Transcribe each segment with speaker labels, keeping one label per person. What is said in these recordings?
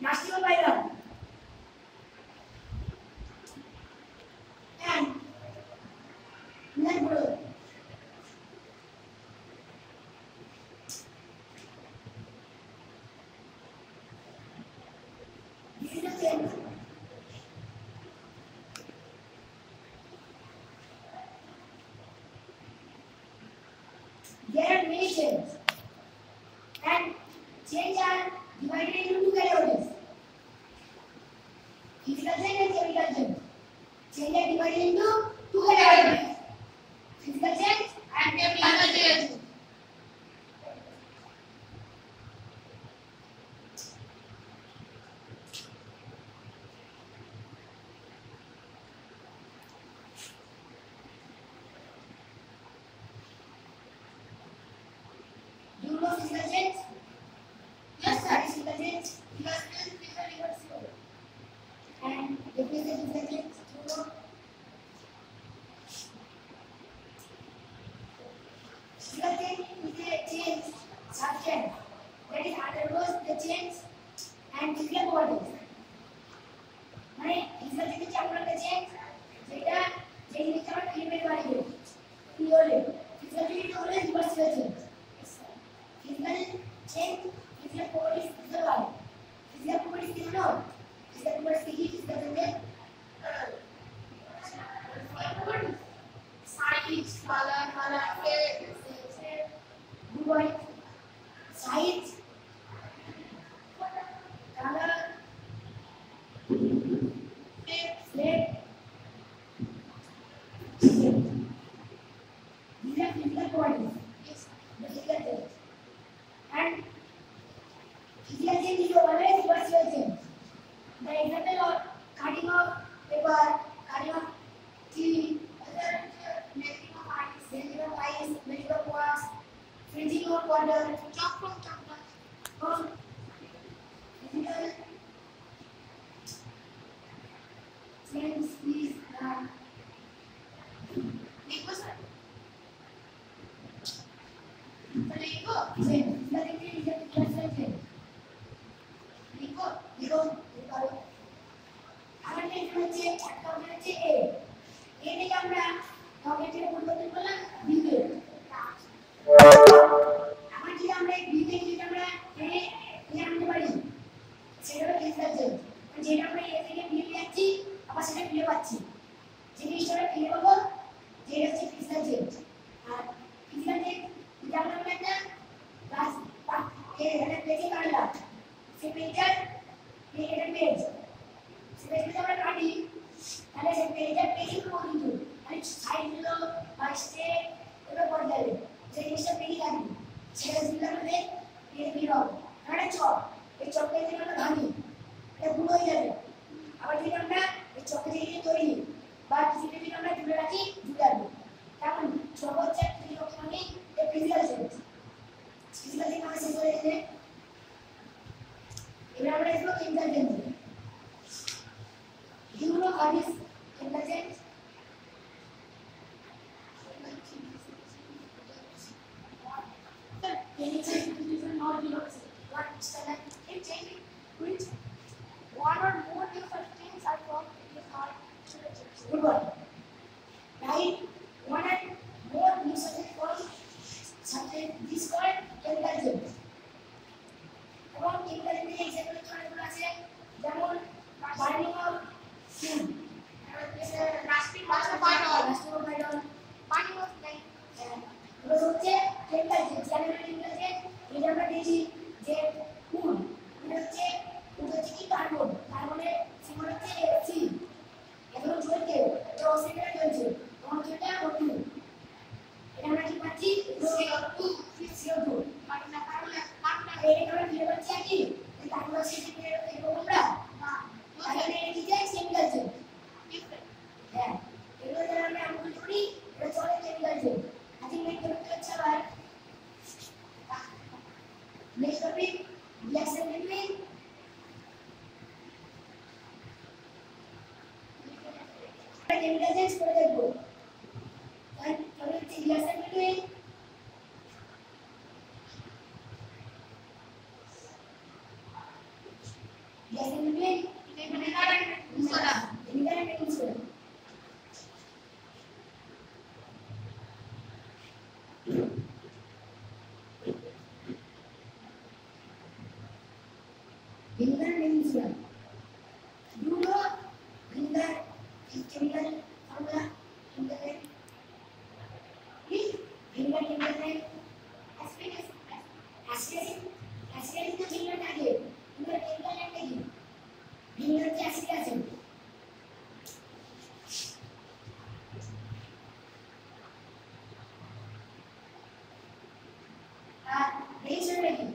Speaker 1: National Bylaw and Netball. This is the same. There are many chains, and chains are divided into two categories: physical chain and chemical chain. Chains are divided into two categories: physical chains and chemical chains. Do you know physical chains? Yes, sir. Physical chains. Because this is irreversible. And if we say physical chains, do you know? Physical chain is a change substance that is undergoes the change and physical bodies. মানে physical chain হচ্ছে এমন একটা change যেটা যে জিনিসটা আমরা element বাড়ি করি কি হলে physical chain হলো reversible change. Physical change, physical properties, physical body. Physical properties কি জানো? Physical properties কি physical change? Size, color, shape, good boy. Size, color, shape. These are physical properties. The physical change. And physical change is always reversible change. The example of cutting of paper, cutting of tea, melting of ice, melting of wax, freezing of water, chalk from chocolate. Physical change is one or more different things are formed in the heart. Good one. Right? One and more new subject forms something this called chemical change. এবং chemical change example অনেকগুলো আছে যেমন burning of food, rusting of iron, burning of light. এগুলো হচ্ছে chemical change. chemical change এটা আমরা দেখি যে food এটা হচ্ছে কি কার্বন, কার্বনের সিম্বল হচ্ছে সি। এখন জ্বলতে এটা অক্সিজেন জ্বলছে, তখন এটা O2, এটা আমরা কি পাচ্ছি CO2, CO2 মানে না কার্বন এই আমরা কি পাচ্ছি কি কার্বন অক্সিজেন এর আমরা না তাহলে এটা কি যায় কেমিক্যাল চেঞ্জ। হ্যাঁ এগুলো যারা আমরা আমল করি এটা চলে কেমিক্যাল চেঞ্জ। আজকে নেক্সট টপিক হচ্ছে আবার next topic reaction between chemical change করে দেখব তাহলে reaction between vinegar and soda. Vinegar and baking soda. Vinegar and baking soda. You know vinegar is chemical formula. Vinegar name. Vinegar chemical name. Acid is the vinegar target. Vinegar chemical name target. Vinegar के acid acid. Baking soda baking.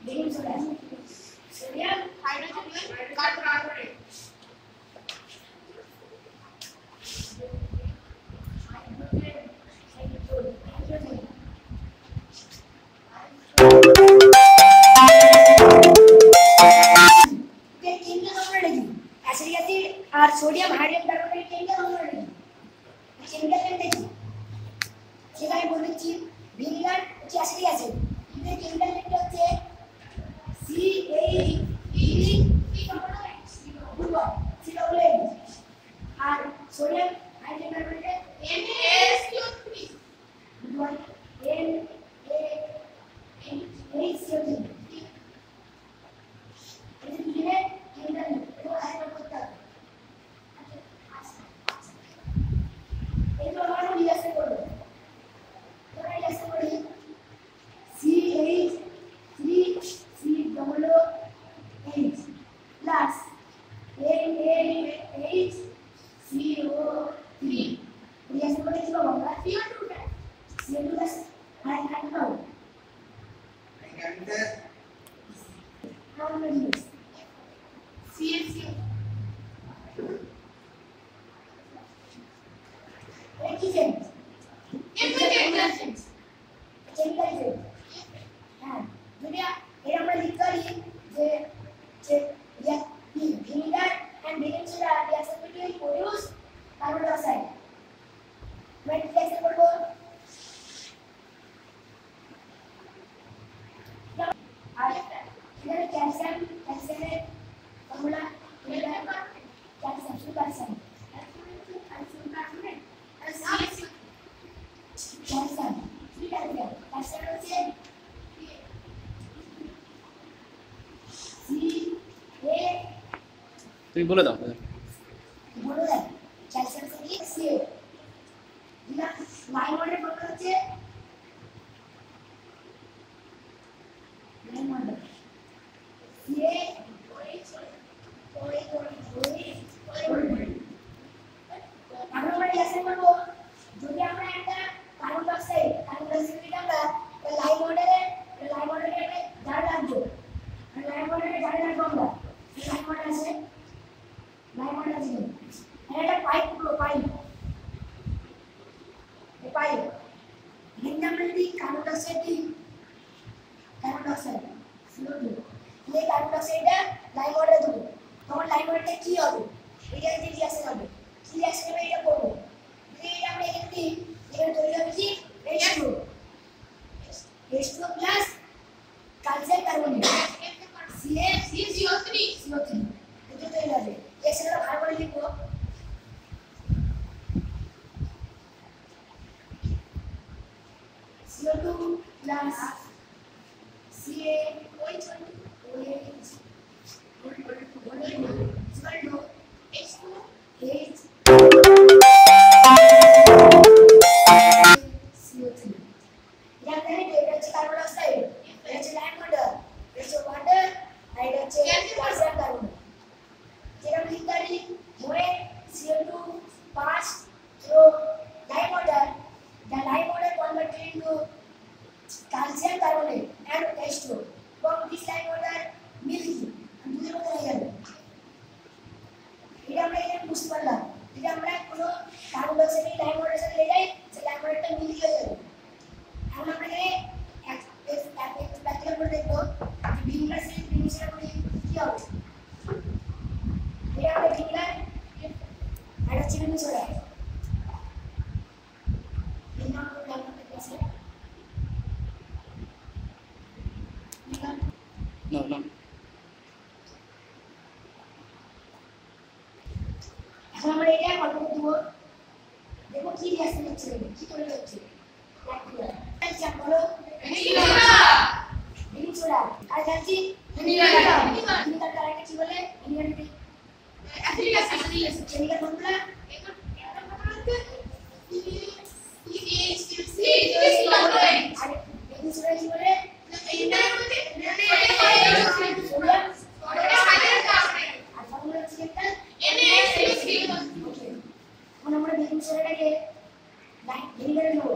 Speaker 1: Baking soda. Sodium, hydrogen, carbonate. Acetic acid or sodium hydrogen carbonate chemical formula. Chemical name দেখি সেখানে বলেছি vinegar হচ্ছে acetic acid এর chemical নেমটা হচ্ছে CaCO2 আর sodium hydrogen carbonate NaSO3 NaHCO3 এটা দুজনে কেমিক্যাল নেম এটা আইডেন্টিফাই করতে হবে এগুলো আমরা রিঅ্যাকশন করব আমরা রিঅ্যাকশন করি CH3COOH প্লাস NaHCO3 রিঅ্যাকশন করে কি পাবো আমরা CO2 প্লাস হাইড্রোজেন পাবো আমরা রিঅ্যাকশন CHCO Chemical change. হ্যাঁ যদি এর আমরা লিখতে পারি যে vinegar and baking soda reaction between produce carbon dioxide. আমরা reaction করব আর এখানে ক্যালসিয়ামের ফর্মুলা ক্যালসিয়াম সুপারসাইড
Speaker 2: তুমি বলে দাও
Speaker 1: ক্যালসিয়াম থেকে সিও না লাইমন্ডের ফর্মুলা হচ্ছে লাইমন্ড সিএ আমরা রিঅ্যাকশন করব যদি আমরা একটা কার্বন ডাইঅক্সাইড নিয়ে আমরা লাইমন্ডের একটা জার রাখবো লাইমন্ডের জার রাখবো আমরা লাইমন্ড আছে এটা পাইপ পুরো পাইপ এই পাইপ এখানে আমরা যদি কার্বন ডাইঅক্সাইড CO2 এই কার্বন ডাইঅক্সাইডটা লাইমন্ডে দেবো তখন লাইমন্ডটা কি হবে এটা যে রিঅ্যাকশন হবে কি রিঅ্যাকশন হবে এটা করব যদি এটা আমরা এখানে দিই এখানে তৈরি হবে কি H2O plus calcium carbonate CaCO3 এটা তৈরি হবে এক্সট্রা ভালো করে লিখব CO2 plus CaOH calcium carbonate and H2O. From this line order milky and দুধের মতো হয়ে যাবে হচ্ছে কি তৈরি হচ্ছে ব্যাকটেরিয়া আচ্ছা বলো বেকিং সোডা আর জানছি ভিনিগার কালারকে কি বলে vinegar acidic acid vinegar formula আর বেকিং সোডা কি বলে আমরা বেকিং সোডাটাকে ভিনিগারে দেবো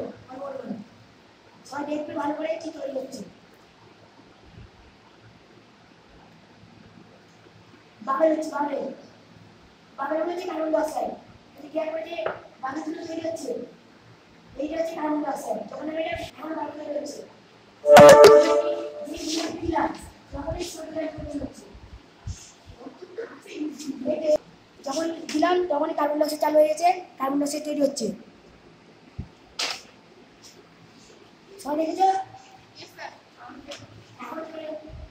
Speaker 1: সবাই দেখবে ভালো করে কি তৈরি হচ্ছে বাবেল হচ্ছে বাবেল হচ্ছে কার্বন ডাই অক্সাইড এটা কি আর যে বাবেল দুটো তৈরি হচ্ছে এইটা হচ্ছে কার্বন ডাই অক্সাইড যখন এটা এমন বাবেল তৈরি হচ্ছে যখন এই সোডিয়াম তৈরি হচ্ছে যখন দিলাম তখনই কার্বন ডাই অক্সাইড চালু হয়ে গেছে কার্বন ডাই অক্সাইড তৈরি হচ্ছে সবাই দেখেছো এখন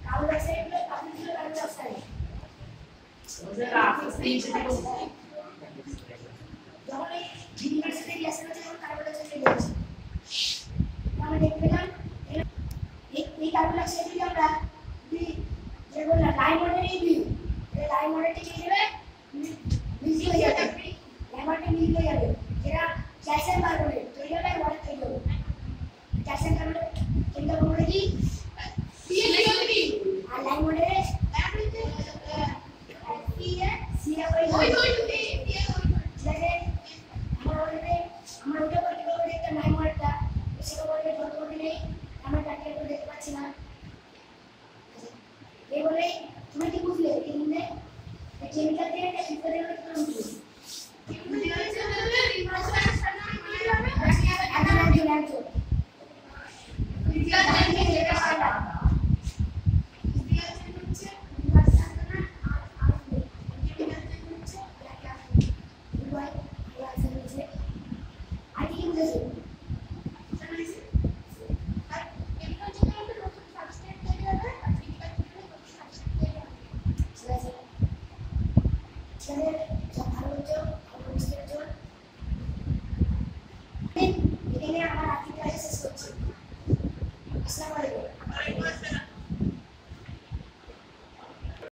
Speaker 1: carbon die oxide carbon die oxide যখন এই ভিনিগার সাথে রিঅ্যাকশন হচ্ছে তখন কার্বন ডাই অক্সাইড তৈরি হচ্ছে আমরা দেখতে পেলাম এই কার্বন ডাই অক্সাইড যদি আমরা যে বললাম লাইম মডেল দিই এই লাইম মডেলটি কি দেবে মিক্স হয়ে যাবে ল্যামারটি মিক্স হয়ে যাবে যেটা ক্যালসিয়াম কার্বনেট তৈরি হবে ওয়াটার তৈরি হবে ক্যালসিয়াম কার্বনেট কেমিক্যাল ফর্মুলা কি CaCO3 আর লাইম মডেলে আমরা ওটা করতে পারবো একটা লাইম মডেলটা সেটা বলতে যত বলতে নেই আমরা প্র্যাকটিক্যাল করে দেখতে পাচ্ছি না এই বলে তুমি কি বুঝলে এই নিয়ে কেমিক্যাল দিয়ে একটা ফিজিক্যাল দিয়ে কি বুঝলে এখানে আমার আজকে ক্লাস শেষ করছি আসসালামু আলাইকুম